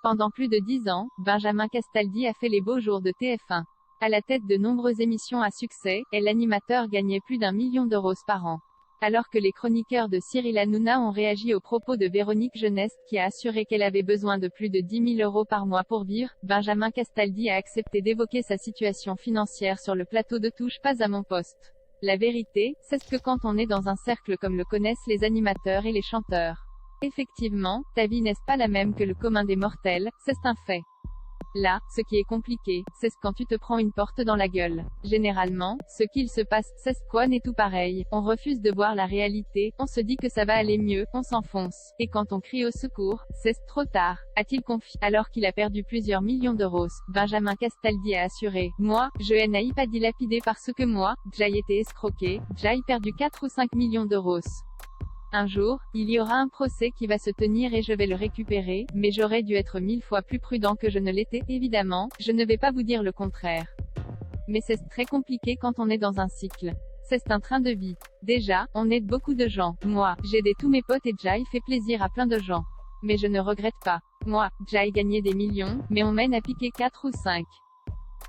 Pendant plus de 10 ans, Benjamin Castaldi a fait les beaux jours de TF1. À la tête de nombreuses émissions à succès, l'animateur gagnait plus d'1 million d'euros par an. Alors que les chroniqueurs de Cyril Hanouna ont réagi aux propos de Véronique Jeunesse, qui a assuré qu'elle avait besoin de plus de 10 000 euros par mois pour vivre, Benjamin Castaldi a accepté d'évoquer sa situation financière sur le plateau de Touche pas à mon poste. La vérité, c'est que quand on est dans un cercle comme le connaissent les animateurs et les chanteurs. Effectivement, ta vie n'est pas la même que le commun des mortels, c'est un fait. Là, ce qui est compliqué, c'est quand tu te prends une porte dans la gueule. Généralement, ce qu'il se passe, c'est quoi n'est tout pareil. On refuse de voir la réalité, on se dit que ça va aller mieux, on s'enfonce. Et quand on crie au secours, c'est trop tard, a-t-il confié. Alors qu'il a perdu plusieurs millions d'euros, Benjamin Castaldi a assuré, moi, je n'ai pas dilapidé parce que moi, j'ai été escroqué, j'ai perdu 4 ou 5 millions d'euros. Un jour, il y aura un procès qui va se tenir et je vais le récupérer, mais j'aurais dû être 1000 fois plus prudent que je ne l'étais, évidemment, je ne vais pas vous dire le contraire. Mais c'est très compliqué quand on est dans un cycle. C'est un train de vie. Déjà, on aide beaucoup de gens. Moi, j'ai aidé tous mes potes et j'ai fait plaisir à plein de gens. Mais je ne regrette pas. Moi, j'ai gagné des millions, mais on mène à piquer 4 ou 5.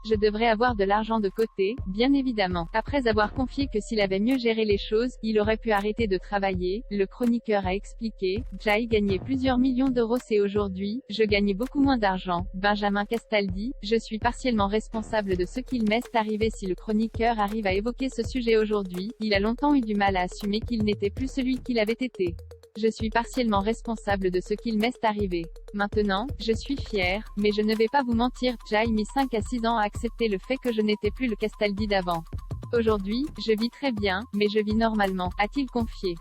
Je devrais avoir de l'argent de côté, bien évidemment. Après avoir confié que s'il avait mieux géré les choses, il aurait pu arrêter de travailler, le chroniqueur a expliqué, j'ai gagné plusieurs millions d'euros et aujourd'hui, je gagne beaucoup moins d'argent. Benjamin Castaldi, je suis partiellement responsable de ce qu'il m'est arrivé. Si le chroniqueur arrive à évoquer ce sujet aujourd'hui, il a longtemps eu du mal à assumer qu'il n'était plus celui qu'il avait été. Je suis partiellement responsable de ce qu'il m'est arrivé. Maintenant, je suis fier, mais je ne vais pas vous mentir, j'ai mis 5 à 6 ans à accepter le fait que je n'étais plus le Castaldi d'avant. Aujourd'hui, je vis très bien, mais je vis normalement, a-t-il confié.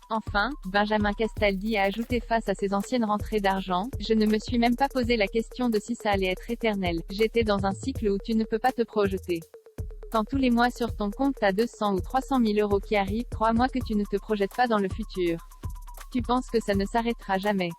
Enfin, Benjamin Castaldi a ajouté face à ses anciennes rentrées d'argent, je ne me suis même pas posé la question de si ça allait être éternel, j'étais dans un cycle où tu ne peux pas te projeter. Quand tous les mois sur ton compte t'as 200 ou 300 000 euros qui arrivent, crois-moi que tu ne te projettes pas dans le futur. Tu penses que ça ne s'arrêtera jamais.